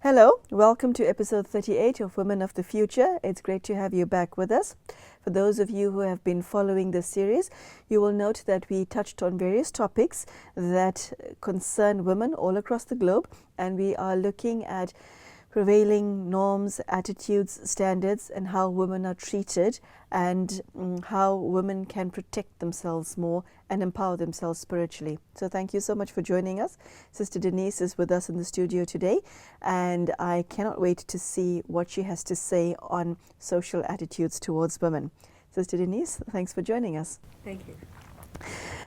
Hello, welcome to episode 38 of Women of the Future. It's great to have you back with us. For those of you who have been following this series, you will note that we touched on various topics that concern women all across the globe, and we are looking at prevailing norms, attitudes, standards, and how women are treated, and how women can protect themselves more and empower themselves spiritually. So thank you so much for joining us. Sister Denise is with us in the studio today, and I cannot wait to see what she has to say on social attitudes towards women. Sister Denise, thanks for joining us. Thank you.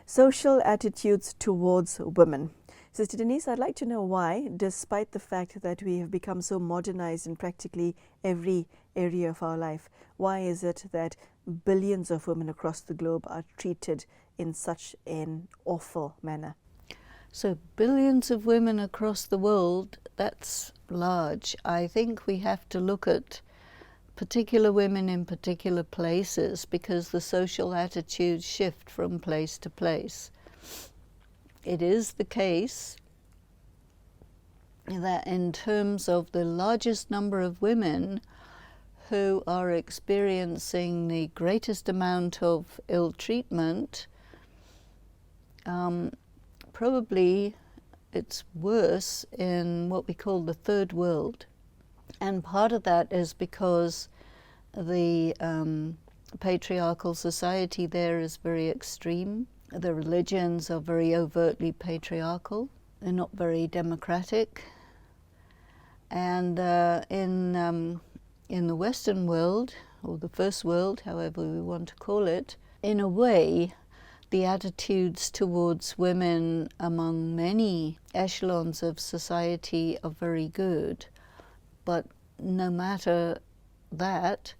Social attitudes towards women. Sister Denise, I'd like to know why, despite the fact that we have become so modernized in practically every area of our life, why is it that billions of women across the globe are treated in such an awful manner? So billions of women across the world, that's large. I think we have to look at particular women in particular places because the social attitudes shift from place to place. It is the case that in terms of the largest number of women who are experiencing the greatest amount of ill treatment, probably it's worse in what we call the third world. And part of that is because the patriarchal society there is very extreme. The religions are very overtly patriarchal. They're not very democratic. And in the Western world, or the first world, however we want to call it, in a way, the attitudes towards women among many echelons of society are very good. But no matter that,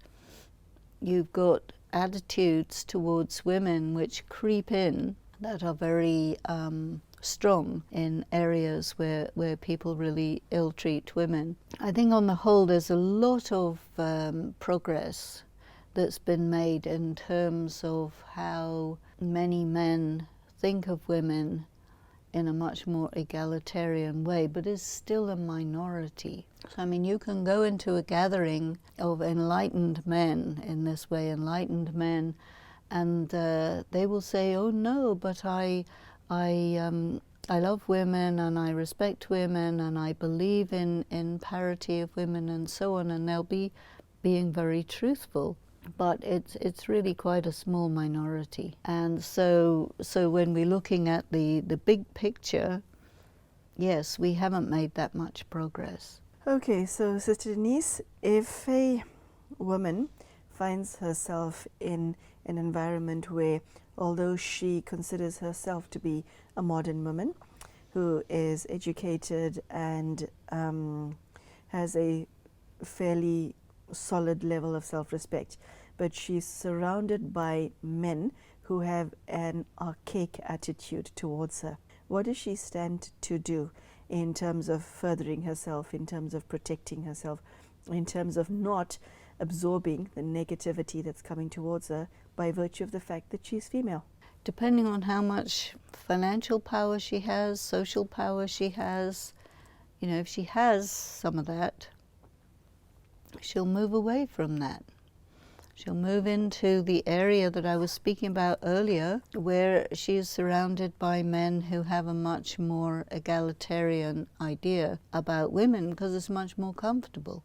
you've got attitudes towards women which creep in that are very strong in areas where people really ill-treat women. I think on the whole there's a lot of progress that's been made in terms of how many men think of women in a much more egalitarian way, but is still a minority. So, I mean, you can go into a gathering of enlightened men, in this way, enlightened men, and they will say, oh no, but I love women and I respect women and I believe in parity of women and so on, and they'll be being very truthful. But it's really quite a small minority. And so when we're looking at the big picture, yes, we haven't made that much progress. Okay, so Sister Denise, if a woman finds herself in an environment where, although she considers herself to be a modern woman who is educated and has a fairly solid level of self-respect, but she's surrounded by men who have an archaic attitude towards her, what does she stand to do in terms of furthering herself, in terms of protecting herself, in terms of not absorbing the negativity that's coming towards her by virtue of the fact that she's female? Depending on how much financial power she has, social power she has, if she has some of that, she'll move away from that. She'll move into the area that I was speaking about earlier, where she is surrounded by men who have a much more egalitarian idea about women because it's much more comfortable.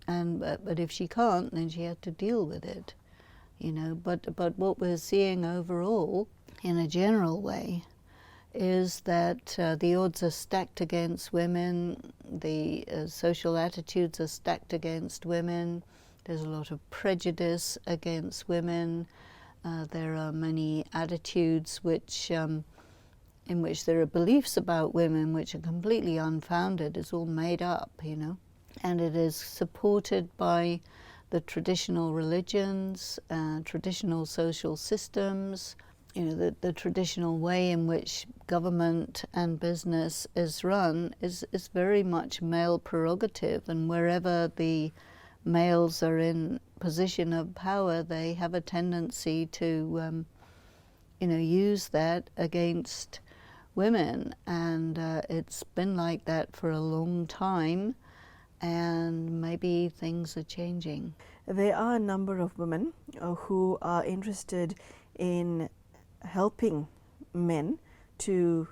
But if she can't, then she has to deal with it, But what we're seeing overall, in a general way, is that the odds are stacked against women, the social attitudes are stacked against women, there's a lot of prejudice against women, there are many attitudes in which there are beliefs about women which are completely unfounded, it's all made up, and it is supported by the traditional religions, traditional social systems, the traditional way in which government and business is run is very much male prerogative, and wherever the males are in position of power, they have a tendency to use that against women, and it's been like that for a long time, and maybe things are changing. There are a number of women who are interested in helping men to,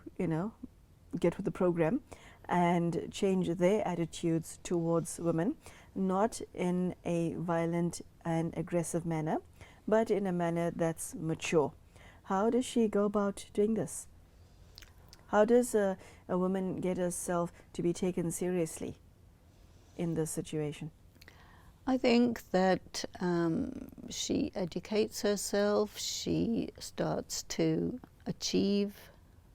get with the program and change their attitudes towards women, not in a violent and aggressive manner, but in a manner that's mature. How does she go about doing this? How does a woman get herself to be taken seriously in this situation? I think that she educates herself, she starts to achieve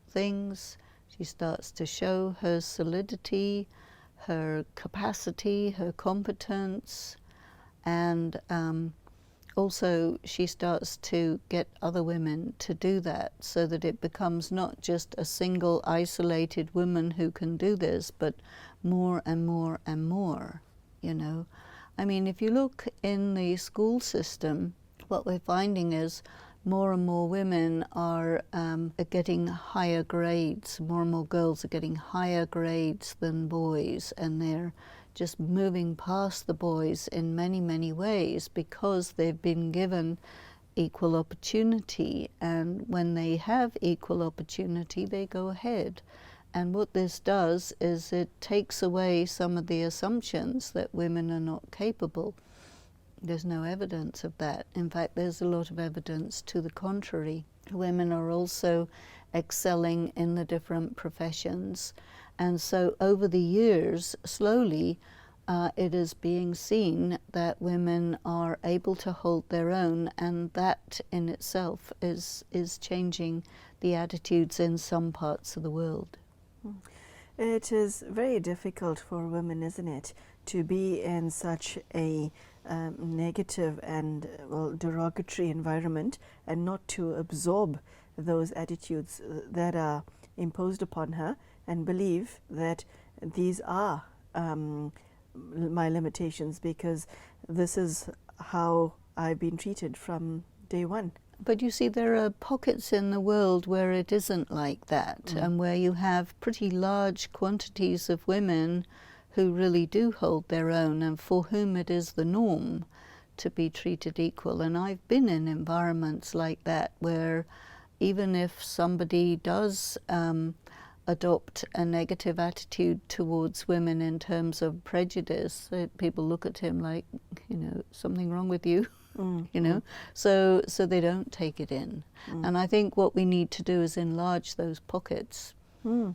things, she starts to show her solidity, her capacity, her competence, and also she starts to get other women to do that, so that it becomes not just a single isolated woman who can do this, but more and more and more, I mean, if you look in the school system, what we're finding is more and more women are getting higher grades. More and more girls are getting higher grades than boys, and they're just moving past the boys in many, many ways because they've been given equal opportunity. And when they have equal opportunity, they go ahead. And what this does is it takes away some of the assumptions that women are not capable. There's no evidence of that. In fact, there's a lot of evidence to the contrary. Women are also excelling in the different professions. And so over the years, slowly, it is being seen that women are able to hold their own, and that in itself is changing the attitudes in some parts of the world. It is very difficult for women, isn't it, to be in such a negative and derogatory environment and not to absorb those attitudes that are imposed upon her and believe that these are my limitations because this is how I've been treated from day one. But you see, there are pockets in the world where it isn't like that, and where you have pretty large quantities of women who really do hold their own and for whom it is the norm to be treated equal. And I've been in environments like that where even if somebody does adopt a negative attitude towards women in terms of prejudice, people look at him like, something wrong with you. So they don't take it in. And I think what we need to do is enlarge those pockets. And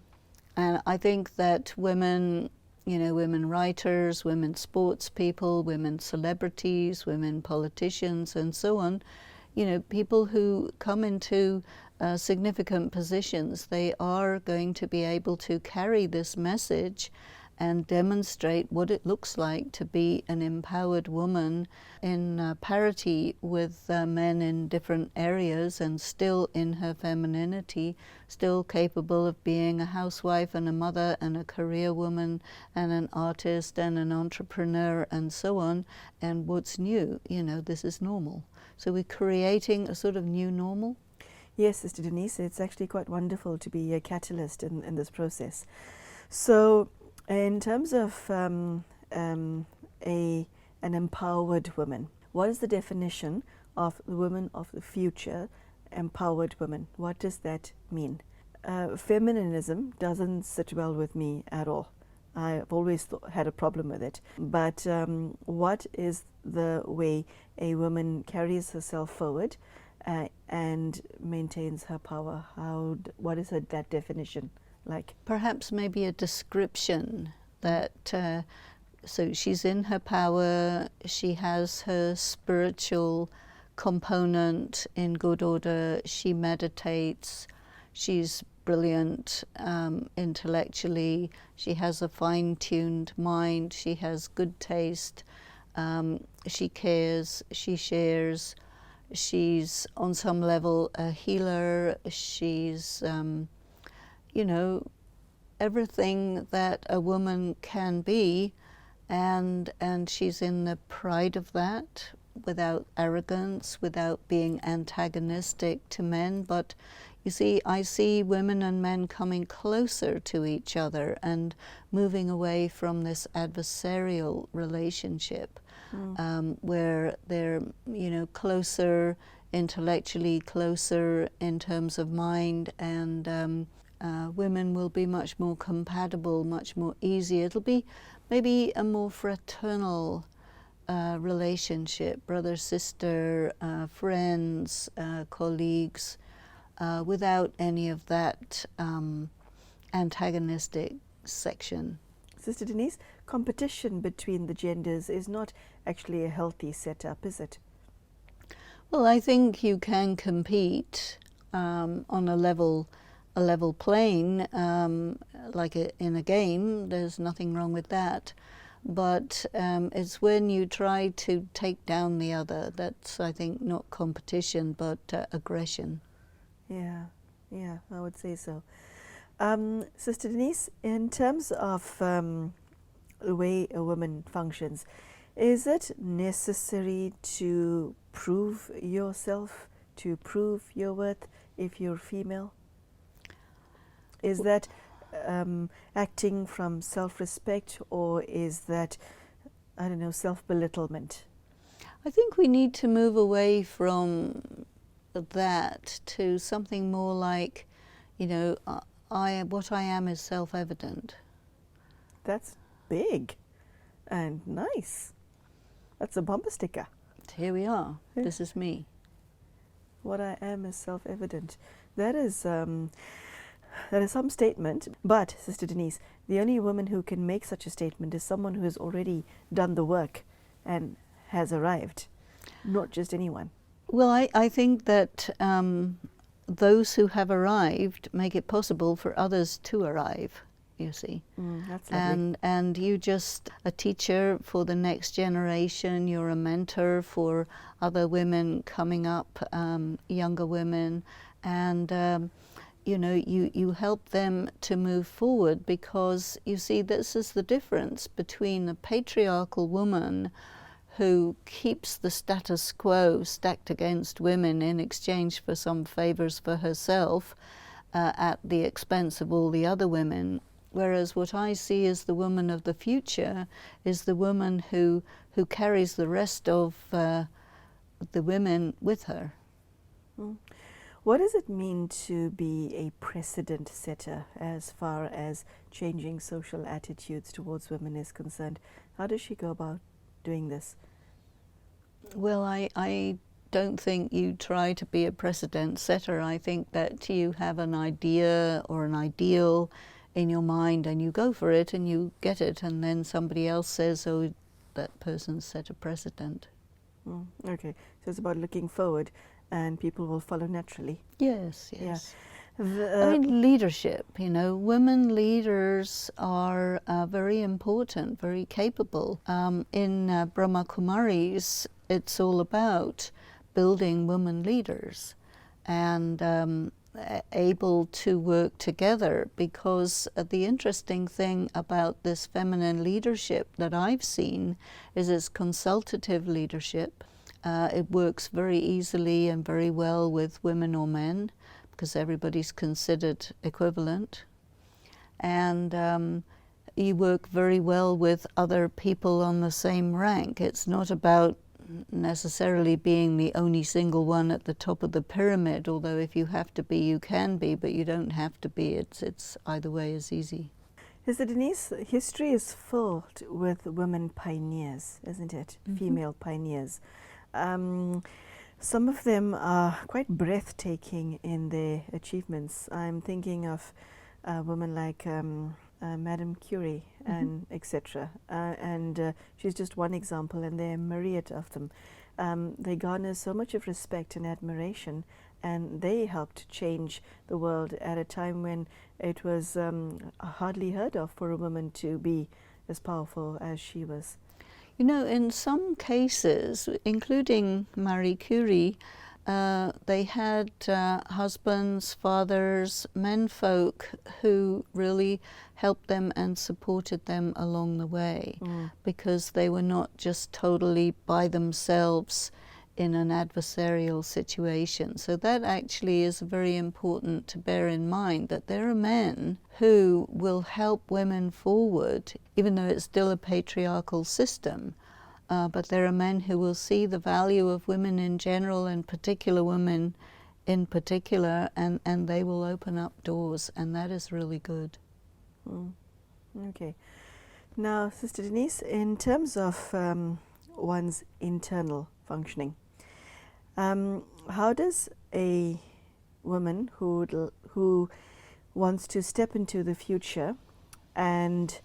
I think that women, women writers, women sports people, women celebrities, women politicians, and so on, people who come into significant positions, they are going to be able to carry this message and demonstrate what it looks like to be an empowered woman in parity with men in different areas, and still in her femininity, still capable of being a housewife and a mother and a career woman and an artist and an entrepreneur and so on. And what's new, this is normal. So we're creating a sort of new normal. Yes, Sister Denise, it's actually quite wonderful to be a catalyst in this process. So in terms of an empowered woman, what is the definition of the woman of the future, empowered woman? What does that mean? Feminism doesn't sit well with me at all. I've always had a problem with it. But what is the way a woman carries herself forward and maintains her power? What is that definition like? Perhaps maybe a description that so she's in her power, she has her spiritual component in good order, she meditates, she's brilliant intellectually, she has a fine-tuned mind, she has good taste, she cares, she shares, she's on some level a healer, she's everything that a woman can be, and she's in the pride of that, without arrogance, without being antagonistic to men, but You see, I see women and men coming closer to each other and moving away from this adversarial relationship, where they're, you know, closer intellectually, closer in terms of mind, and women will be much more compatible, much more easy. It'll be maybe a more fraternal relationship, brother, sister, friends, colleagues, without any of that antagonistic section. Sister Denise, competition between the genders is not actually a healthy setup, is it? Well, I think you can compete on a level plane, like in a game. There's nothing wrong with that. But it's when you try to take down the other, that's, I think, not competition, but aggression. Yeah, I would say so. Sister Denise, in terms of the way a woman functions, is it necessary to prove yourself, to prove your worth if you're female? Is that acting from self-respect, or is that, I don't know, self-belittlement? I think we need to move away from that to something more like, you know, what I am is self-evident. That's big and nice. That's a bumper sticker. Here we are. Yeah. This is me. What I am is self-evident. That is some statement. But, Sister Denise, the only woman who can make such a statement is someone who has already done the work and has arrived, not just anyone. Well, I think that those who have arrived make it possible for others to arrive, you see. That's lovely. And you just a teacher for the next generation, you're a mentor for other women coming up, younger women, and you know, you help them to move forward, because you see, this is the difference between a patriarchal woman who keeps the status quo stacked against women in exchange for some favors for herself at the expense of all the other women. Whereas what I see as the woman of the future is the woman who carries the rest of the women with her. What does it mean to be a precedent setter as far as changing social attitudes towards women is concerned? How does she go about doing this? Well, I don't think you try to be a precedent setter. I think that you have an idea or an ideal in your mind and you go for it and you get it, and then somebody else says, oh, that person set a precedent. Okay, so it's about looking forward and people will follow naturally. Yes. Yeah. I mean, leadership, you know, women leaders are very important, very capable. In Brahma kumaris, it's all about building women leaders and able to work together, because the interesting thing about this feminine leadership that I've seen is it's consultative leadership. It works very easily and very well with women or men, because everybody's considered equivalent. And you work very well with other people on the same rank. It's not about necessarily being the only single one at the top of the pyramid, although if you have to be, you can be, but you don't have to be. It's either way is easy. Sister Denise, history is filled with women pioneers, isn't it? Female pioneers. Some of them are quite breathtaking in their achievements. I'm thinking of women like Madame Curie and etc. And she's just one example, and there are a myriad of them. They garner so much of respect and admiration, and they helped change the world at a time when it was hardly heard of for a woman to be as powerful as she was. You know, in some cases, including Marie Curie, they had husbands, fathers, menfolk who really helped them and supported them along the way, because they were not just totally by themselves in an adversarial situation. So that actually is very important to bear in mind, that there are men who will help women forward, even though it's still a patriarchal system. But there are men who will see the value of women in general and particular women in particular, and they will open up doors, and that is really good. Okay. Now, Sister Denise, in terms of one's internal functioning, how does a woman who wants to step into the future and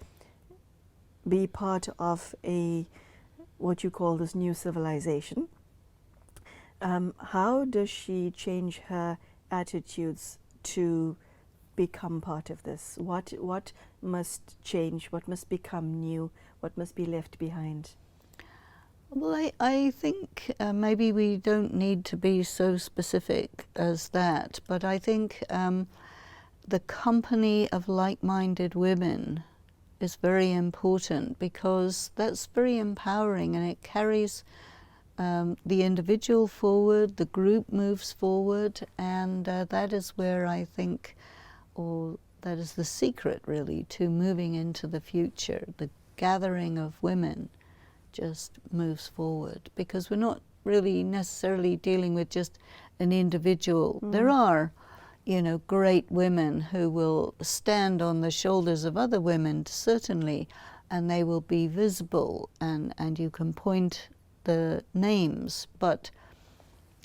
be part of what you call this new civilization, how does she change her attitudes to become part of this? What must change? What must become new? What must be left behind? Well, I think maybe we don't need to be so specific as that, but I think the company of like-minded women is very important, because that's very empowering, and it carries the individual forward, the group moves forward, and that is where I think, or that is the secret really to moving into the future. The gathering of women just moves forward, because we're not really necessarily dealing with just an individual. There are, great women who will stand on the shoulders of other women, certainly, and they will be visible, and you can point the names, but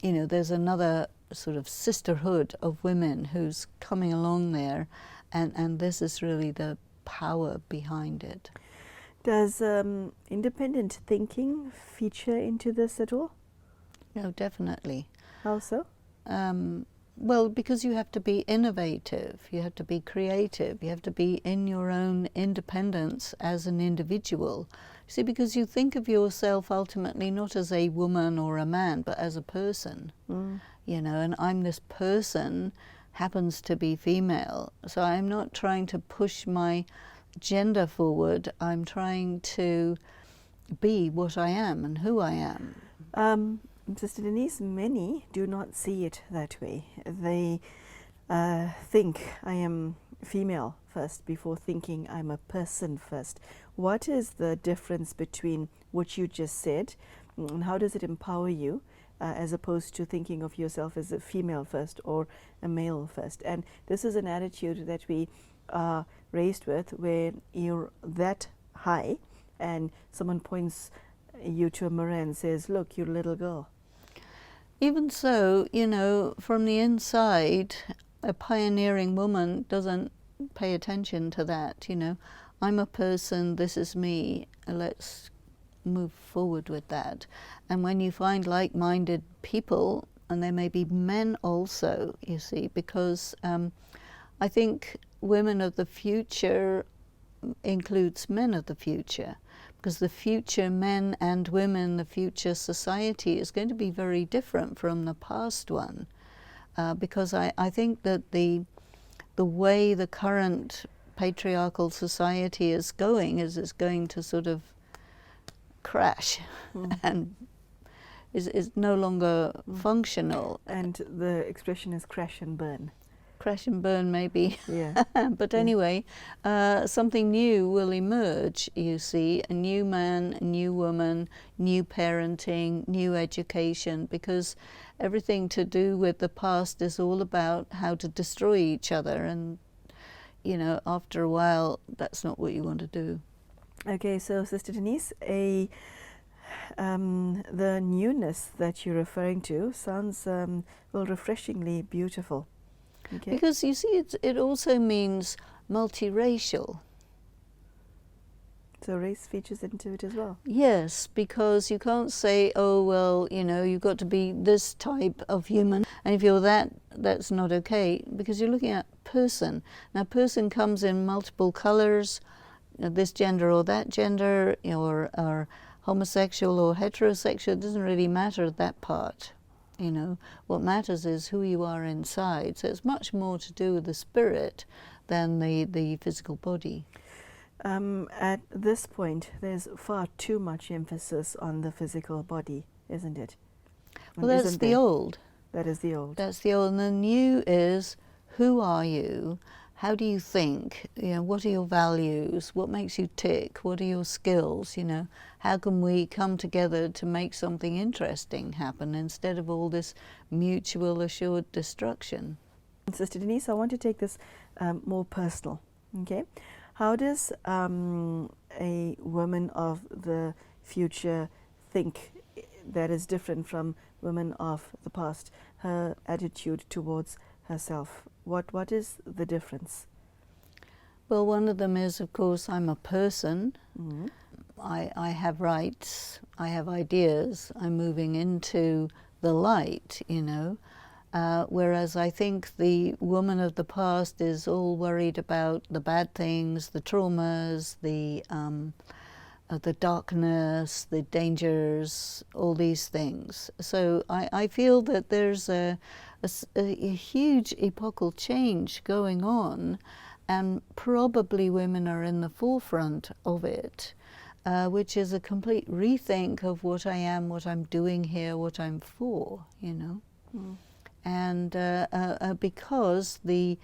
there's another sort of sisterhood of women who's coming along there, and this is really the power behind it. Does independent thinking feature into this at all? No, definitely. How so? Well, because you have to be innovative, you have to be creative, you have to be in your own independence as an individual. See, because you think of yourself ultimately not as a woman or a man, but as a person, and I'm this person, happens to be female. So I'm not trying to push my gender forward, I'm trying to be what I am and who I am. Sister Denise, many do not see it that way. They think I am female first before thinking I'm a person first. What is the difference between what you just said, and how does it empower you as opposed to thinking of yourself as a female first or a male first? And this is an attitude that we are raised with, where you're that high and someone points you to a mirror and says, look, you're a little girl. Even so, from the inside, a pioneering woman doesn't pay attention to that. I'm a person, this is me, let's move forward with that. And when you find like-minded people, and there may be men also, you see, because I think women of the future includes men of the future, because the future men and women, the future society is going to be very different from the past one, because I think that the way the current patriarchal society is going is it's going to sort of crash and is no longer functional. And the expression is crash and burn. Crash and burn, maybe. Yeah. But anyway, something new will emerge, you see, a new man, a new woman, new parenting, new education, because everything to do with the past is all about how to destroy each other, and, after a while, that's not what you want to do. Okay, so Sister Denise, the newness that you're referring to sounds refreshingly beautiful. Okay. Because you see, it also means multiracial. So race features into it as well? Yes, because you can't say, oh, well, you've got to be this type of human, and if you're that, that's not okay, because you're looking at person. Now, person comes in multiple colors, this gender or that gender, or homosexual or heterosexual, it doesn't really matter that part. What matters is who you are inside. So it's much more to do with the spirit than the physical body. At this point, there's far too much emphasis on the physical body, isn't it? Well, that's the old. That is the old. That's the old. And the new is, who are you? How do you think? You know, what are your values? What makes you tick? What are your skills? You know, how can we come together to make something interesting happen instead of all this mutual assured destruction? Sister Denise, I want to take this more personal. Okay, how does a woman of the future think that is different from women of the past? Her attitude towards herself. What is the difference? Well, one of them is, of course, I'm a person. Mm-hmm. I have rights. I have ideas. I'm moving into the light, you know. Whereas I think the woman of the past is all worried about the bad things, the traumas, the darkness, the dangers, all these things. So I feel that there's a huge epochal change going on, and probably women are in the forefront of it, which is a complete rethink of what I am, what I'm doing here, what I'm for, you know. Mm. And because the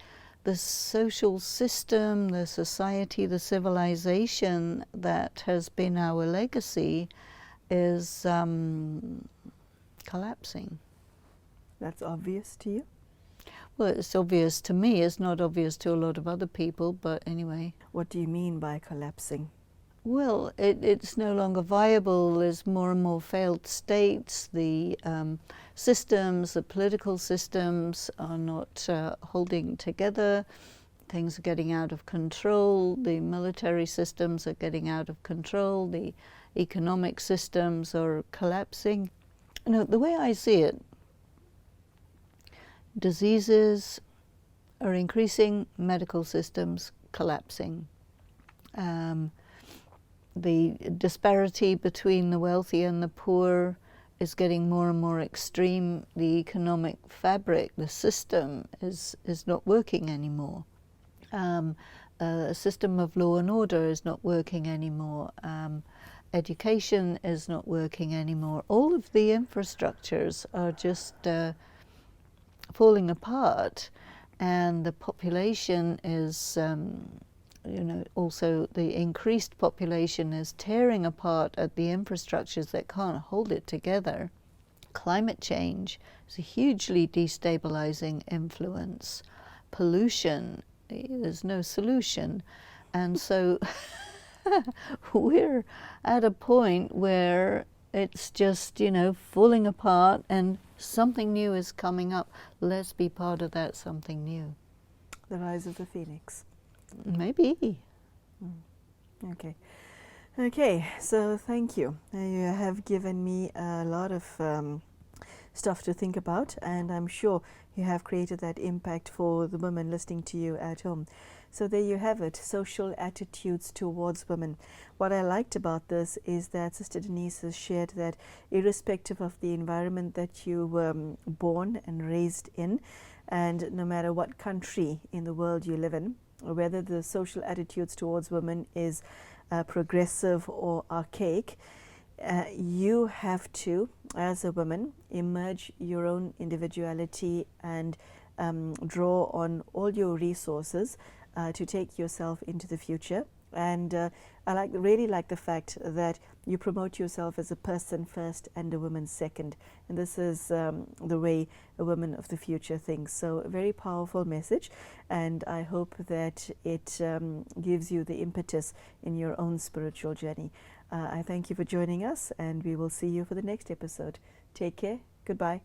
social system, the society, the civilization that has been our legacy is collapsing. That's obvious to you? Well, it's obvious to me. It's not obvious to a lot of other people, but anyway. What do you mean by collapsing? Well, it's no longer viable. There's more and more failed states. The systems, the political systems are not holding together. Things are getting out of control. The military systems are getting out of control. The economic systems are collapsing. You know, the way I see it, diseases are increasing, medical systems collapsing. The disparity between the wealthy and the poor is getting more and more extreme. The economic fabric, the system, is not working anymore. A system of law and order is not working anymore. Education is not working anymore. All of the infrastructures are just falling apart, and the population is you know, also the increased population is tearing apart at the infrastructures that can't hold it together. Climate change is a hugely destabilizing influence. Pollution, there's no solution. And so we're at a point where it's just, you know, falling apart and something new is coming up. Let's be part of that something new. The rise of the phoenix. Maybe. Okay, so thank you. You have given me a lot of stuff to think about, and I'm sure you have created that impact for the women listening to you at home. So there you have it, social attitudes towards women. What I liked about this is that Sister Denise has shared that irrespective of the environment that you were born and raised in, and no matter what country in the world you live in, whether the social attitudes towards women is progressive or archaic, you have to, as a woman, emerge your own individuality and draw on all your resources to take yourself into the future. And I really like the fact that you promote yourself as a person first and a woman second. And this is the way a woman of the future thinks. So a very powerful message. And I hope that it gives you the impetus in your own spiritual journey. I thank you for joining us, and we will see you for the next episode. Take care. Goodbye.